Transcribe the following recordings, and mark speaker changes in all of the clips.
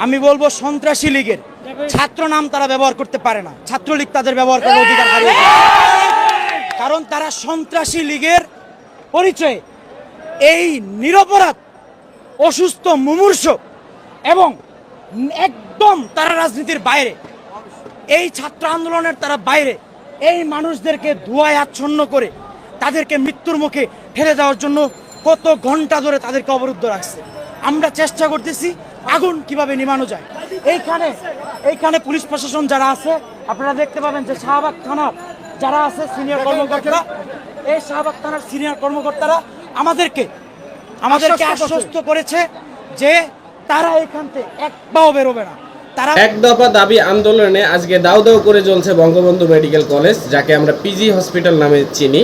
Speaker 1: আমি বলবো সন্ত্রাসী লীগের ছাত্র নাম তারা ব্যবহার করতে পারে না। ছাত্রলীগ তাদের ব্যবহার করার অধিকার হারিয়েছে, কারণ তারা সন্ত্রাসী লীগের পরিচয়ে এই নিরপরাধ অসুস্থ মুমূর্ষ এবং একদম তারা রাজনীতির বাইরে, এই ছাত্র আন্দোলনের তারা বাইরে, এই মানুষদেরকে ধোঁয়ায় আচ্ছন্ন করে তাদেরকে মৃত্যুর মুখে ঠেলে দেওয়ার জন্য কত ঘন্টা ধরে তাদেরকে অবরুদ্ধ রাখছে। আমরা চেষ্টা করতেছি আগুন কিভাবে নিভানো যায়। এইখানে পুলিশ প্রশাসন যারা আছে, আপনারা দেখতে পাবেন যে শাহবাগ থানার যারা আছে সিনিয়র কর্মকর্তারা, এই শাহবাগ থানার সিনিয়র কর্মকর্তারা আমাদেরকে আশ্বস্ত করেছে যে তারা এখান থেকে এক পাও বেরোবে না। তারা
Speaker 2: এক দফা দাবি আন্দোলনে আজকে দাউ দাউ করে চলছে বঙ্গবন্ধু মেডিকেল কলেজ, যাকে আমরা পিজি হসপিটাল নামে চিনি।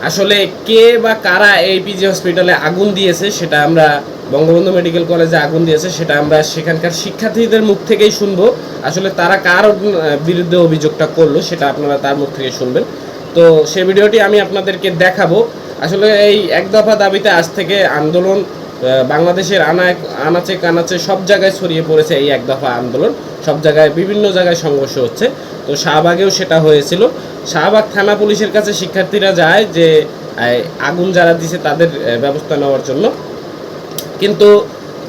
Speaker 2: আসলে কে বা কারা এই পিজি হসপিটালে আগুন দিয়েছে সেটা আমরা, বঙ্গবন্ধু মেডিকেল কলেজে আগুন দিয়েছে সেটা আমরা সেখানকার শিক্ষার্থীদের মুখ থেকেই শুনবো। আসলে তারা কার বিরুদ্ধে অভিযোগটা করলো সেটা আপনারা তার মুখ থেকে শুনবেন। তো সেই ভিডিওটি আমি আপনাদেরকে দেখাবো। আসলে এই এক দফা দাবিতে আজ থেকে আন্দোলন বাংলাদেশের আনাচে কানাচে সব জায়গায় ছড়িয়ে পড়েছে। এই এক দফা আন্দোলন সব জায়গায় বিভিন্ন জায়গায় সংঘর্ষ হচ্ছে। তো শাহবাগেও সেটা হয়েছিল। শাহবাগ থানা পুলিশের কাছে শিক্ষার্থীরা যায় যে আগুন যারা দিছে তাদের ব্যবস্থা নেওয়ার জন্য, কিন্তু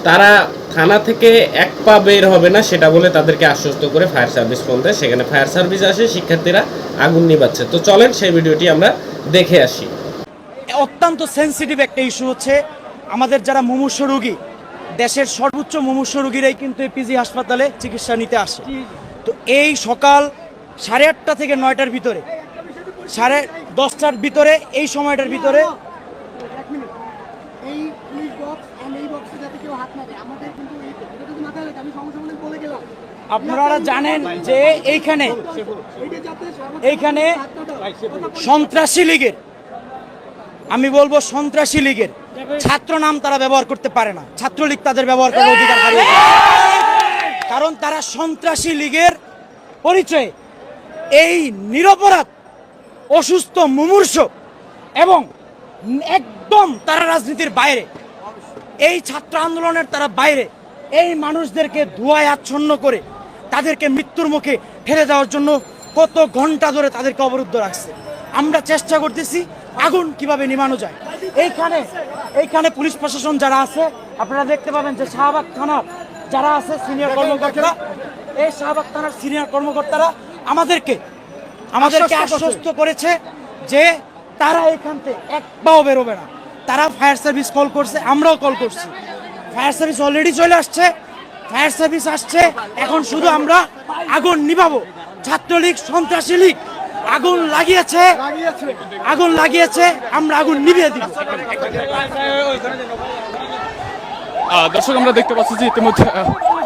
Speaker 2: তারা থানা থেকে এক পা বের হবে না সেটা বলে তাদেরকে আশ্বস্ত করে ফায়ার সার্ভিস ফোন দেয়। সেখানে ফায়ার সার্ভিস আসে, শিক্ষার্থীরা আগুন নিভাচ্ছে। তো চলেন সেই ভিডিওটি আমরা দেখে আসি।
Speaker 1: অত্যন্ত সেন্সিটিভ একটা ইস্যু হচ্ছে আমাদের যারা মুমূর্ষু রোগী, দেশের সর্বোচ্চ মুমূর্ষু রোগীরাই কিন্তু এই পিজি হাসপাতালে চিকিৎসা নিতে আসে। তো এই সকাল 8:30 থেকে 9টার ভিতরে, 10:30টার ভিতরে, এই সময়টার ভিতরে আপনারা জানেন যে এইখানে সন্ত্রাসী লীগের, আমি বলবো সন্ত্রাসী লীগের ছাত্র নাম তারা ব্যবহার করতে পারে না। ছাত্রলীগ তাদের ব্যবহার করার অধিকার হারিয়েছে, কারণ তারা সন্ত্রাসী লীগের পরিচয়ে এই নিরপরাধ অসুস্থ মুমূর্ষ এবং একদম তারা রাজনীতির বাইরে, এই ছাত্র আন্দোলনের তারা বাইরে, এই মানুষদেরকে ধোঁয়ায় আচ্ছন্ন করে তাদেরকে মৃত্যুর মুখে ঠেলে দেওয়ার জন্য কত ঘন্টা ধরে তাদেরকে অবরুদ্ধ রাখছে। আমরা চেষ্টা করতেছি আগুন কিভাবে নিভানো যায়। এইখানে পুলিশ প্রশাসন যারা আছে, আপনারা দেখতে পাবেন যে শাহবাগ থানার যারা আছে সিনিয়র কর্মকর্তারা, এই শাহবাগ থানার সিনিয়র কর্মকর্তারা আমাদেরকে আশ্বস্ত করেছে যে তারা এখান থেকে এক পাও বেরোবে না। তারা ফায়ার সার্ভিস কল করছে, আমরাও কল করছি। ফায়ার সার্ভিস অলরেডি চলে আসছে, ফায়ার সার্ভিস আসছে। এখন শুধু আমরা আগুন নিভাবো। ছাত্রলীগ সন্ত্রাসী লীগ আগুন লাগিয়েছে, আমরা আগুন নিভিয়ে দিব।
Speaker 3: দর্শক, আমরা দেখতে পাচ্ছি যে ইতিমধ্যে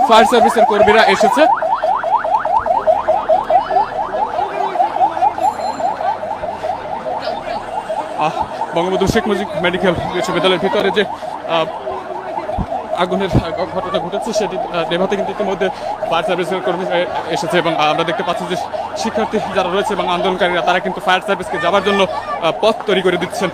Speaker 3: ফায়ার সার্ভিসের কর্মীরা এসেছে। বঙ্গবন্ধু শেখ মুজিব মেডিকেল বিশ্ববিদ্যালয়ের ভিতরে যে আগুনের ঘটনা ঘটেছে সেটি নেভাতে কিন্তু ইতিমধ্যে ফায়ার সার্ভিসের কর্মী এসেছে, এবং আমরা দেখতে পাচ্ছি যে শিক্ষার্থী যারা রয়েছে এবং আন্দোলনকারীরা তারা কিন্তু ফায়ার সার্ভিসকে যাওয়ার জন্য পথ তৈরি করে দিচ্ছেন।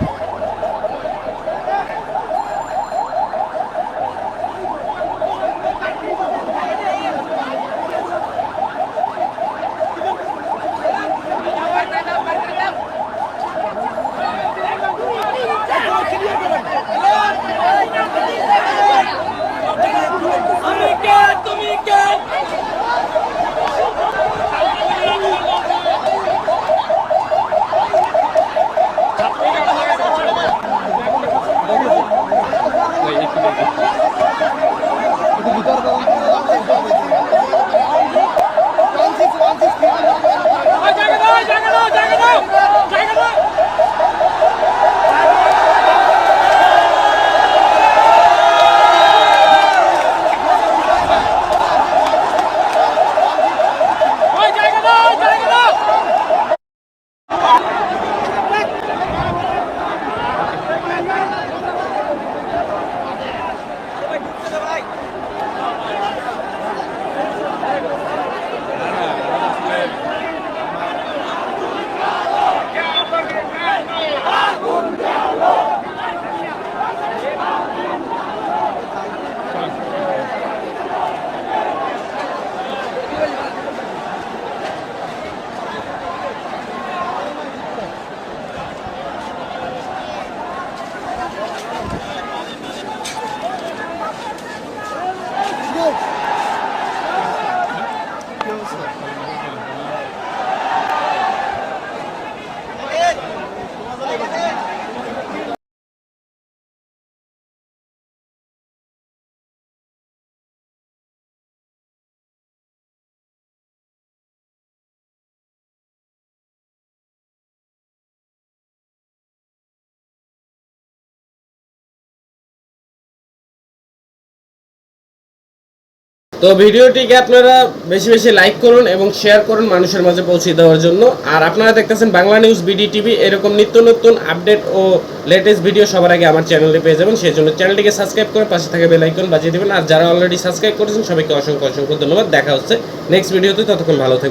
Speaker 2: তো ভিডিওটিকে আপনারা বেশি বেশি লাইক করুন এবং শেয়ার করুন মানুষের মাঝে পৌঁছে দেওয়ার জন্য। আর আপনারা দেখতেছেন বাংলা নিউজ বিডি টিভি, এরকম নিত্য নতুন আপডেট ও লেটেস্ট ভিডিও সবার আগে আমার চ্যানেলে পেয়ে যাবেন। সেই জন্য চ্যানেলটিকে সাবস্ক্রাইব করে পাশে থাকা বেল আইকন বাজিয়ে দেবেন। আর যারা অলরেডি সাবস্ক্রাইব করেছেন সবাইকে অসংখ্য অসংখ্য ধন্যবাদ। দেখা হচ্ছে নেক্সট ভিডিওতে, ততক্ষণ ভালো থাকবেন।